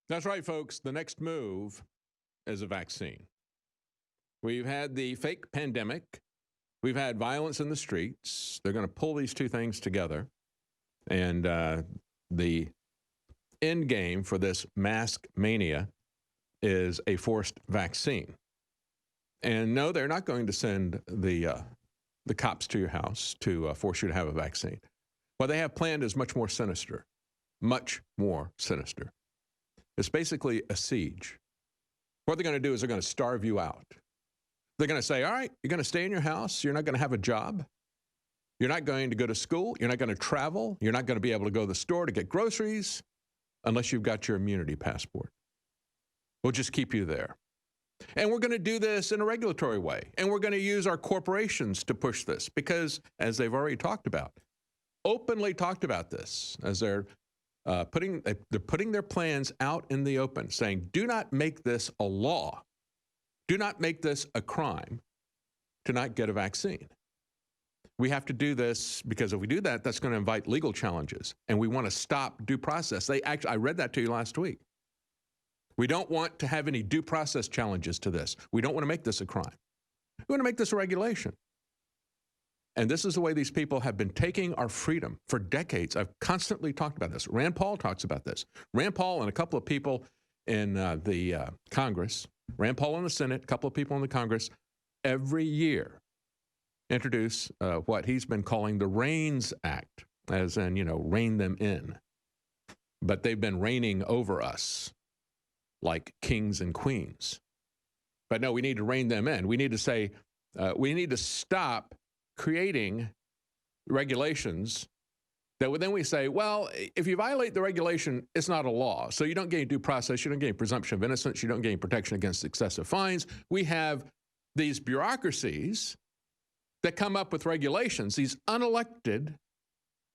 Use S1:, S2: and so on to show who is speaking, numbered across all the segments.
S1: That's right, folks. The next move is a vaccine. We've had the fake pandemic. We've had violence in the streets. They're going to pull these two things together. And the end game for this mask mania is a forced vaccine. And no, they're not going to send the cops to your house to force you to have a vaccine. What they have planned is much more sinister, much more sinister. It's basically a siege. What they're going to do is they're going to starve you out. They're going to say, all right, you're going to stay in your house. You're not going to have a job. You're not going to go to school. You're not going to travel. You're not going to be able to go to the store to get groceries unless you've got your immunity passport. We'll just keep you there. And we're going to do this in a regulatory way. And we're going to use our corporations to push this because, as they've already talked about, openly talked about this, as they're putting their plans out in the open, saying, do not make this a law. Do not make this a crime to not get a vaccine. We have to do this because if we do that, that's going to invite legal challenges. And we want to stop due process. I read that to you last week. We don't want to have any due process challenges to this. We don't want to make this a crime. We want to make this a regulation. And this is the way these people have been taking our freedom for decades. I've constantly talked about this. Rand Paul talks about this. Rand Paul and a couple of people in the Congress, Rand Paul in the Senate, a couple of people in the Congress, every year introduce what he's been calling the REINS Act, as in, rein them in. But they've been reigning over us like kings and queens. But no, we need to rein them in. We need to say, we need to stop creating regulations that then we say, well, if you violate the regulation, it's not a law. So you don't get any due process, you don't get any presumption of innocence, you don't get any protection against excessive fines. We have these bureaucracies that come up with regulations, these unelected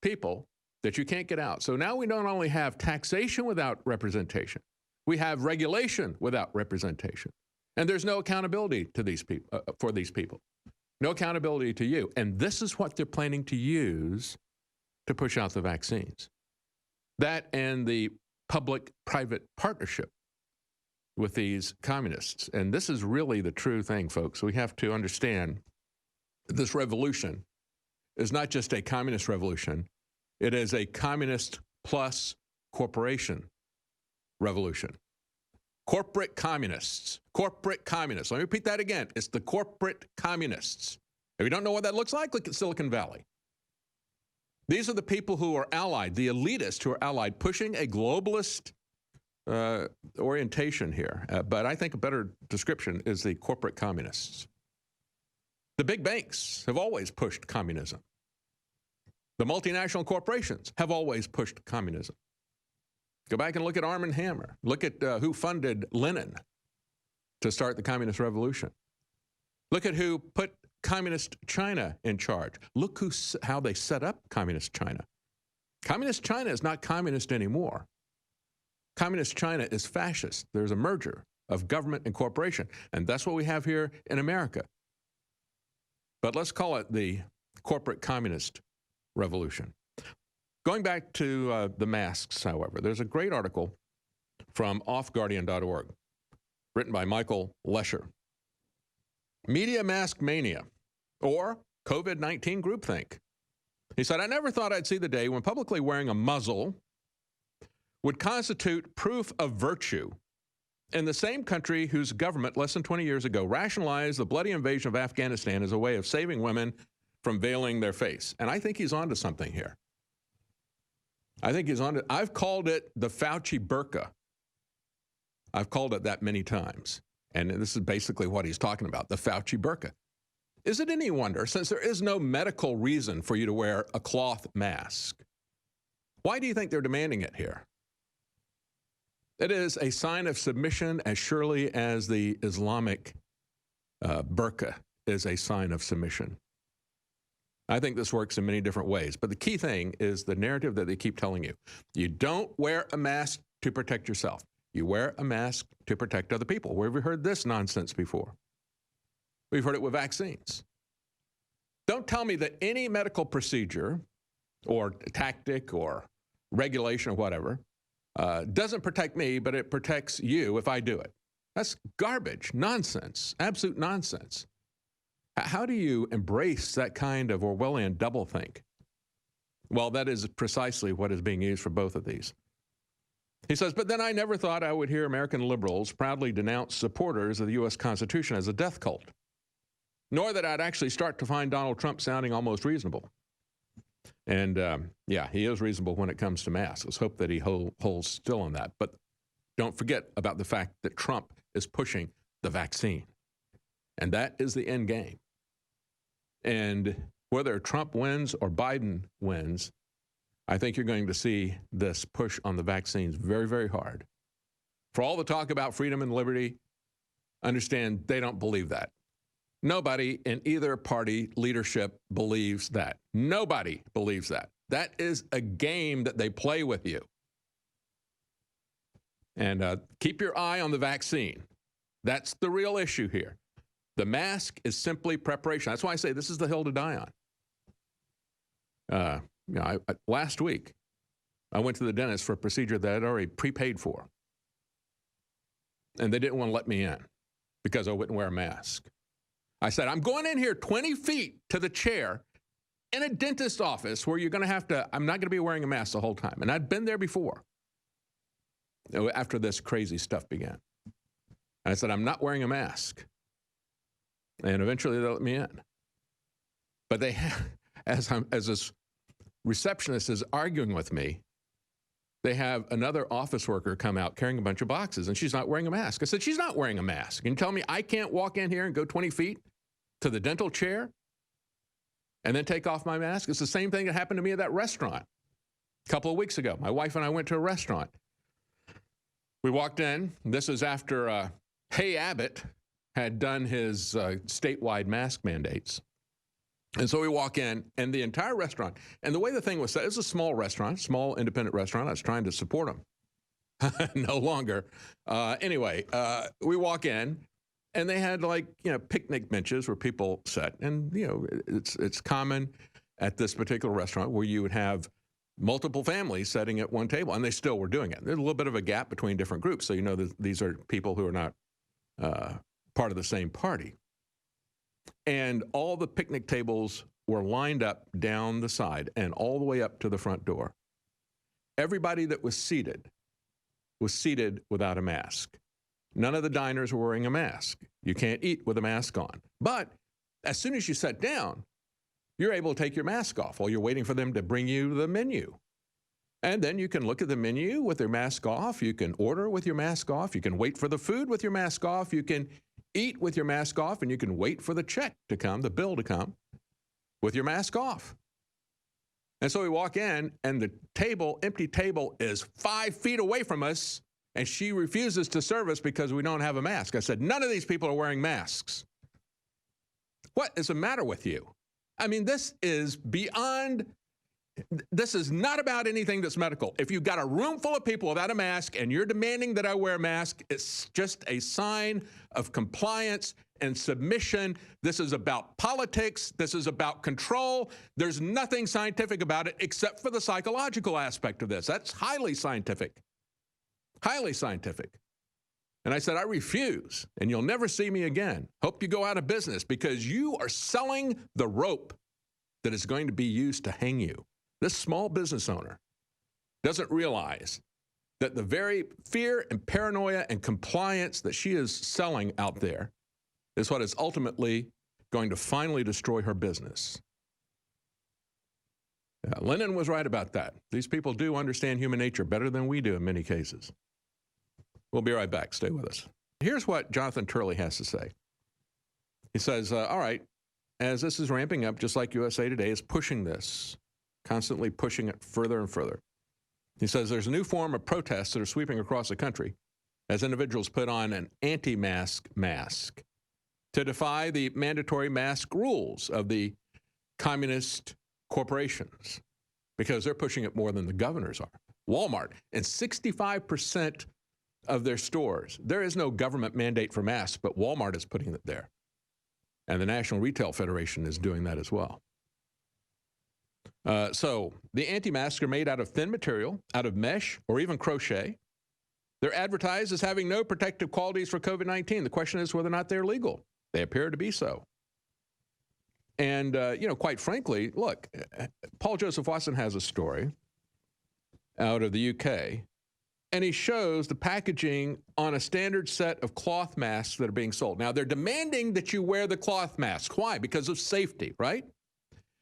S1: people that you can't get out. So now we don't only have taxation without representation, we have regulation without representation. And there's no accountability to these people, for these people. No accountability to you. And this is what they're planning to use to push out the vaccines. That and the public-private partnership with these communists. And this is really the true thing, folks. We have to understand this revolution is not just a communist revolution. It is a communist plus corporation revolution. Corporate communists. Corporate communists. Let me repeat that again. It's the corporate communists. If you don't know what that looks like, look at Silicon Valley. These are the people who are allied, the elitists who are allied, pushing a globalist orientation here. But I think a better description is the corporate communists. The big banks have always pushed communism. The multinational corporations have always pushed communism. Go back and look at Arm & Hammer. Look at who funded Lenin to start the communist revolution. Look at who put communist China in charge. Look how they set up communist China. Communist China is not communist anymore. Communist China is fascist. There's a merger of government and corporation, and that's what we have here in America. But let's call it the corporate communist revolution. Going back to the masks, however, there's a great article from offguardian.org written by Michael Lesher. Media mask mania, or COVID-19 groupthink. He said, I never thought I'd see the day when publicly wearing a muzzle would constitute proof of virtue in the same country whose government less than 20 years ago rationalized the bloody invasion of Afghanistan as a way of saving women from veiling their face. And I think he's onto something here. I think he's on it. I've called it the Fauci burqa. I've called it that many times. And this is basically what he's talking about, the Fauci burqa. Is it any wonder, since there is no medical reason for you to wear a cloth mask, why do you think they're demanding it here? It is a sign of submission as surely as the Islamic burqa is a sign of submission. I think this works in many different ways. But the key thing is the narrative that they keep telling you. You don't wear a mask to protect yourself. You wear a mask to protect other people. Where have we heard this nonsense before? We've heard it with vaccines. Don't tell me that any medical procedure or tactic or regulation or whatever doesn't protect me, but it protects you if I do it. That's garbage, nonsense, absolute nonsense. How do you embrace that kind of Orwellian doublethink? Well, that is precisely what is being used for both of these. He says, but then I never thought I would hear American liberals proudly denounce supporters of the U.S. Constitution as a death cult, nor that I'd actually start to find Donald Trump sounding almost reasonable. And yeah, he is reasonable when it comes to masks. Let's hope that he holds still on that. But don't forget about the fact that Trump is pushing the vaccine. And that is the end game. And whether Trump wins or Biden wins, I think you're going to see this push on the vaccines very, very hard. For all the talk about freedom and liberty, understand they don't believe that. Nobody in either party leadership believes that. Nobody believes that. That is a game that they play with you. And keep your eye on the vaccine. That's the real issue here. The mask is simply preparation. That's why I say this is the hill to die on. Last week, I went to the dentist for a procedure that I'd already prepaid for. And they didn't want to let me in because I wouldn't wear a mask. I said, I'm going in here 20 feet to the chair in a dentist's office where you're going to have to, I'm not going to be wearing a mask the whole time. And I'd been there before after this crazy stuff began. And I said, I'm not wearing a mask. And eventually they let me in. But they, as this receptionist is arguing with me, they have another office worker come out carrying a bunch of boxes, and she's not wearing a mask. I said, she's not wearing a mask. Can you tell me I can't walk in here and go 20 feet to the dental chair and then take off my mask? It's the same thing that happened to me at that restaurant a couple of weeks ago. My wife and I went to a restaurant. We walked in. This is after Hey Abbott had done his statewide mask mandates. And so we walk in, and the entire restaurant, and the way the thing was set, it was a small restaurant, small independent restaurant. I was trying to support them. No longer. Anyway, we walk in, and they had picnic benches where people sat. And, it's common at this particular restaurant where you would have multiple families sitting at one table, and they still were doing it. There's a little bit of a gap between different groups, so that these are people who are not part of the same party. And all the picnic tables were lined up down the side and all the way up to the front door. Everybody that was seated without a mask. None of the diners were wearing a mask. You can't eat with a mask on. But as soon as you sit down, you're able to take your mask off while you're waiting for them to bring you the menu. And then you can look at the menu with your mask off. You can order with your mask off. You can wait for the food with your mask off. You can eat with your mask off, and you can wait for the check to come, the bill to come, with your mask off. And so we walk in, and the empty table is 5 feet away from us, and she refuses to serve us because we don't have a mask. I said, none of these people are wearing masks. What is the matter with you? I mean, this is not about anything that's medical. If you've got a room full of people without a mask and you're demanding that I wear a mask, it's just a sign of compliance and submission. This is about politics. This is about control. There's nothing scientific about it except for the psychological aspect of this. That's highly scientific. Highly scientific. And I said, I refuse, and you'll never see me again. Hope you go out of business because you are selling the rope that is going to be used to hang you. This small business owner doesn't realize that the very fear and paranoia and compliance that she is selling out there is what is ultimately going to finally destroy her business. Lenin was right about that. These people do understand human nature better than we do in many cases. We'll be right back. Stay with us. Here's what Jonathan Turley has to say. He says, all right, as this is ramping up, just like USA Today is pushing this, constantly pushing it further and further. He says there's a new form of protests that are sweeping across the country as individuals put on an anti-mask mask to defy the mandatory mask rules of the communist corporations because they're pushing it more than the governors are. Walmart, in 65% of their stores, there is no government mandate for masks, but Walmart is putting it there. And the National Retail Federation is doing that as well. So the anti-masks are made out of thin material, out of mesh, or even crochet. They're advertised as having no protective qualities for COVID-19. The question is whether or not they're legal. They appear to be so. And, quite frankly, look, Paul Joseph Watson has a story out of the UK, and he shows the packaging on a standard set of cloth masks that are being sold. Now, they're demanding that you wear the cloth mask. Why? Because of safety, right?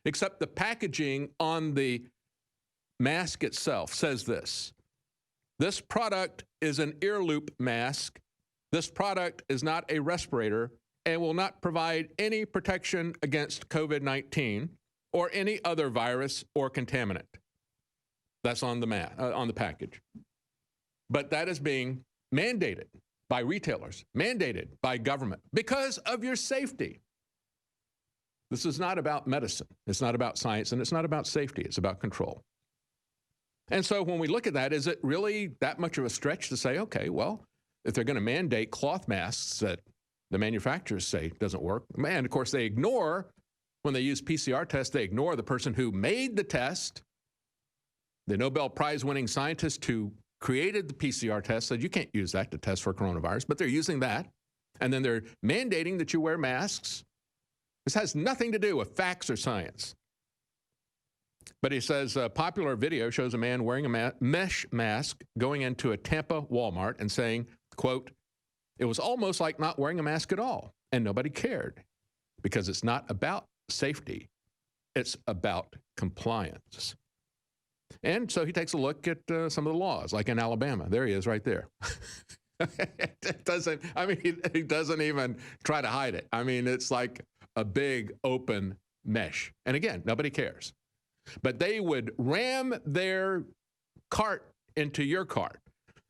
S1: Except the packaging on the mask itself says this. This product is an ear loop mask. This product is not a respirator and will not provide any protection against COVID-19 or any other virus or contaminant. That's on the on the package. But that is being mandated by retailers, mandated by government because of your safety. This is not about medicine. It's not about science, and it's not about safety. It's about control. And so when we look at that, is it really that much of a stretch to say, okay, well, if they're going to mandate cloth masks that the manufacturers say doesn't work, and of course they ignore, when they use PCR tests, they ignore the person who made the test. The Nobel Prize-winning scientist who created the PCR test said you can't use that to test for coronavirus, but they're using that. And then they're mandating that you wear masks. This has nothing to do with facts or science. But he says a popular video shows a man wearing a mesh mask going into a Tampa Walmart and saying, quote, "It was almost like not wearing a mask at all, and nobody cared because it's not about safety. It's about compliance." And so he takes a look at some of the laws, like in Alabama. There he is right there. It doesn't, I mean, he doesn't even try to hide it. I mean, it's like a big open mesh. And again, nobody cares. But they would ram their cart into your cart.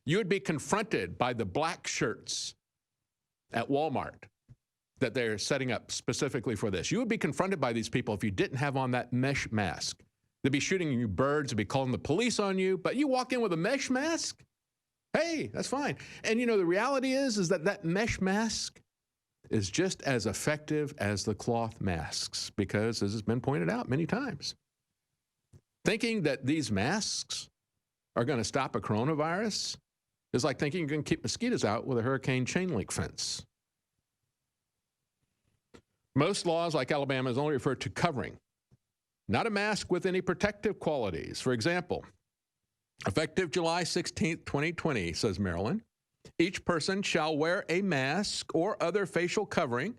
S1: You would be confronted by the black shirts at Walmart that they're setting up specifically for this. You would be confronted by these people if you didn't have on that mesh mask. They'd be shooting you birds, they'd be calling the police on you, but you walk in with a mesh mask, hey, that's fine. And you know, the reality is that that mesh mask is just as effective as the cloth masks because, as has been pointed out many times, thinking that these masks are going to stop a coronavirus is like thinking you're going to keep mosquitoes out with a hurricane chain link fence. Most laws, like Alabama's, only refer to covering, not a mask with any protective qualities. For example, effective July 16th, 2020, says Maryland, each person shall wear a mask or other facial covering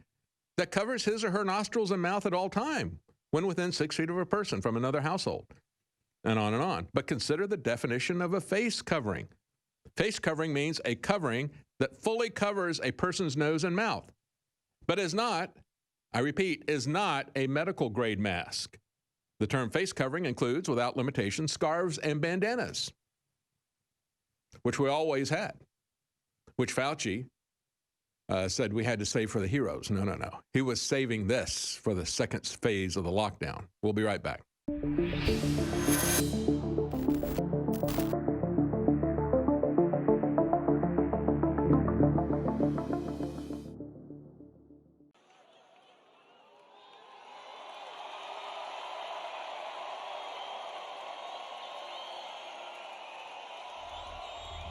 S1: that covers his or her nostrils and mouth at all time when within 6 feet of a person from another household, and on and on. But consider the definition of a face covering. Face covering means a covering that fully covers a person's nose and mouth, but is not, I repeat, is not a medical grade mask. The term face covering includes, without limitation, scarves and bandanas, which we always had, which Fauci said we had to save for the heroes. No, no, no. He was saving this for the second phase of the lockdown. We'll be right back.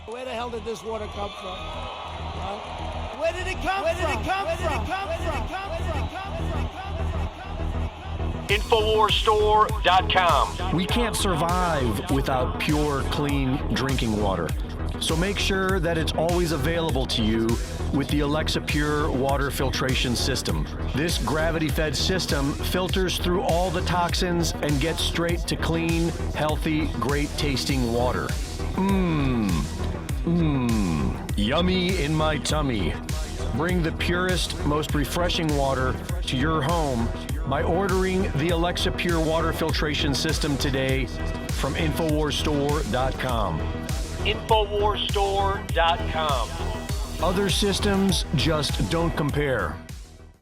S2: Where the hell did this water come from? Where did it come from?
S3: Infowarstore.com. We can't survive without pure, clean drinking water. So make sure that it's always available to you with the Alexa Pure water filtration system. This gravity-fed system filters through all the toxins and gets straight to clean, healthy, great-tasting water. Yummy in my tummy. Bring the purest, most refreshing water to your home by ordering the Alexa Pure water filtration system today from Infowarstore.com. Infowarstore.com. Other systems just don't compare.